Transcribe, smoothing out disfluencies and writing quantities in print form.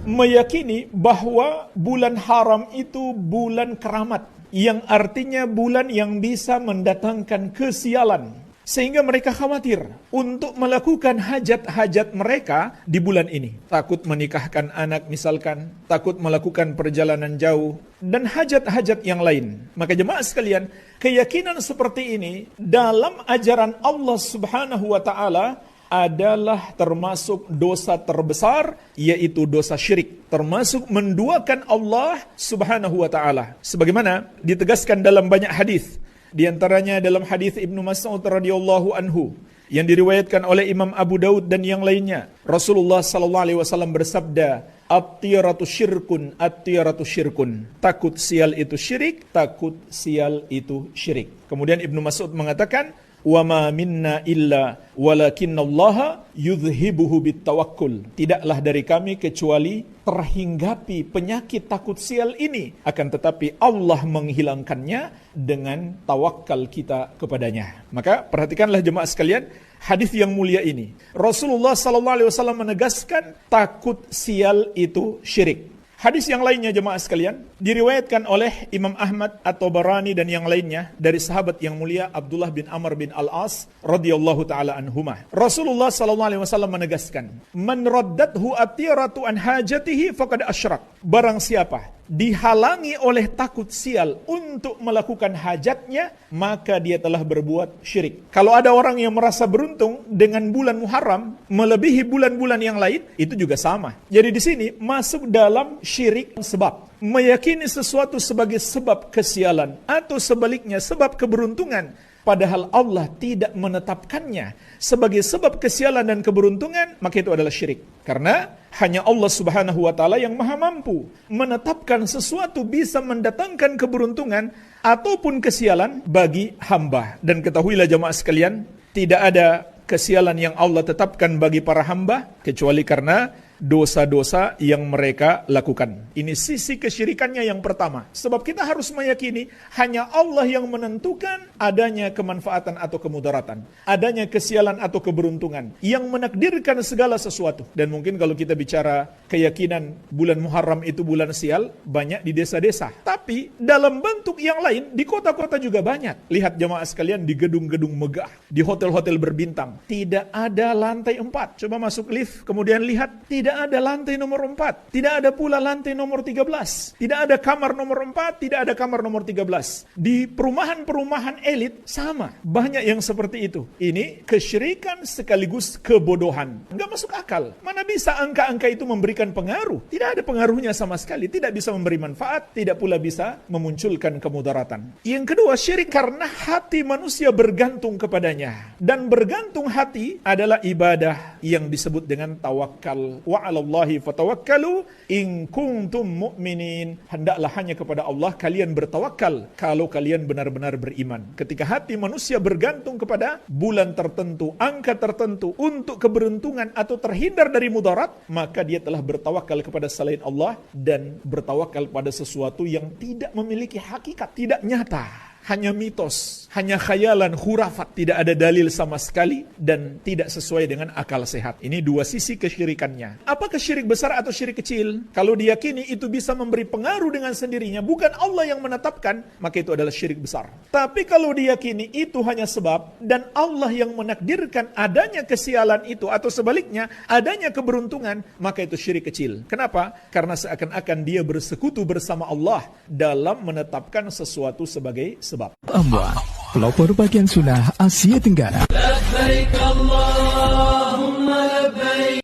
meyakini bahwa bulan haram itu bulan keramat, yang artinya bulan yang bisa mendatangkan kesialan. Sehingga mereka khawatir untuk melakukan hajat-hajat mereka di bulan ini. Takut menikahkan anak misalkan, takut melakukan perjalanan jauh, dan hajat-hajat yang lain. Maka jemaah sekalian, keyakinan seperti ini dalam ajaran Allah Subhanahu wa Ta'ala adalah termasuk dosa terbesar, yaitu dosa syirik. Termasuk menduakan Allah Subhanahu wa Ta'ala. Sebagaimana ditegaskan dalam banyak hadis. Di antaranya dalam hadis Ibnu Mas'ud radhiyallahu anhu yang diriwayatkan oleh Imam Abu Daud dan yang lainnya. Rasulullah sallallahu alaihi wasallam bersabda, "At-tiyaratu syirkun, at-tiyaratu syirkun." Takut sial itu syirik, takut sial itu syirik. Kemudian Ibnu Mas'ud mengatakan, "Wa ma minna illa walakinallaha yudhhibuhu bittawakkul." Tidaklah dari kami kecuali terhinggapi penyakit takut sial ini, akan tetapi Allah menghilangkannya dengan tawakal kita kepadanya. Maka perhatikanlah jemaah sekalian, hadis yang mulia ini. Rasulullah sallallahu alaihi wasallam menegaskan takut sial itu syirik. Hadis yang lainnya jemaah sekalian diriwayatkan oleh Imam Ahmad At-Tabarani dan yang lainnya dari sahabat yang mulia Abdullah bin Amr bin Al-As radhiyallahu taala anhumah. Rasulullah sallallahu alaihi wasallam menegaskan, "Man raddathu at-tiratu an hajatihi faqad asyrak." Barang siapa dihalangi oleh takut sial untuk melakukan hajatnya, maka dia telah berbuat syirik. Kalau ada orang yang merasa beruntung dengan bulan Muharram melebihi bulan-bulan yang lain, itu juga sama. Jadi di sini masuk dalam syirik sebab. Meyakini sesuatu sebagai sebab kesialan atau sebaliknya sebab keberuntungan, padahal Allah tidak menetapkannya sebagai sebab kesialan dan keberuntungan, maka itu adalah syirik. Karena hanya Allah Subhanahu wa Ta'ala yang maha mampu menetapkan sesuatu bisa mendatangkan keberuntungan ataupun kesialan bagi hamba. Dan ketahuilah jemaah sekalian, tidak ada kesialan yang Allah tetapkan bagi para hamba kecuali karena dosa-dosa yang mereka lakukan. Ini sisi kesyirikannya yang pertama. Sebab kita harus meyakini hanya Allah yang menentukan adanya kemanfaatan atau kemudaratan, adanya kesialan atau keberuntungan, yang menakdirkan segala sesuatu. Dan mungkin kalau kita bicara keyakinan bulan Muharram itu bulan sial, banyak di desa-desa. Tapi dalam bentuk yang lain, di kota-kota juga banyak. Lihat jemaah sekalian, di gedung-gedung megah, di hotel-hotel berbintang, tidak ada lantai 4. Coba masuk lift, kemudian lihat, tidak ada lantai nomor 4. Tidak ada pula lantai nomor 13. Tidak ada kamar nomor 4, tidak ada kamar nomor 13. Di perumahan-perumahan elit sama. Banyak yang seperti itu. Ini kesyirikan sekaligus kebodohan. Enggak masuk akal. Mana bisa angka-angka itu memberikan pengaruh? Tidak ada pengaruhnya sama sekali. Tidak bisa memberi manfaat, tidak pula bisa memunculkan kemudaratan. Yang kedua, syirik karena hati manusia bergantung kepadanya. Dan bergantung hati adalah ibadah yang disebut dengan tawakal. Wa 'alallahi fatawakkalu in kuntum mu'minin. Hendaklah hanya kepada Allah kalian bertawakal kalau kalian benar-benar beriman. Ketika hati manusia bergantung kepada bulan tertentu, angka tertentu untuk keberuntungan atau terhindar dari mudarat, maka dia telah bertawakal kepada selain Allah dan bertawakal pada sesuatu yang tidak memiliki hakikat, tidak nyata. Hanya mitos, hanya khayalan, khurafat, tidak ada dalil sama sekali dan tidak sesuai dengan akal sehat. Ini dua sisi kesyirikannya. Apakah syirik besar atau syirik kecil? Kalau diyakini itu bisa memberi pengaruh dengan sendirinya, bukan Allah yang menetapkan, maka itu adalah syirik besar. Tapi kalau diyakini itu hanya sebab dan Allah yang menakdirkan adanya kesialan itu atau sebaliknya adanya keberuntungan, maka itu syirik kecil. Kenapa? Karena seakan-akan dia bersekutu bersama Allah dalam menetapkan sesuatu sebagai sebab. Pelopor bagian sunnah Asia Tenggara. Labbaik Allah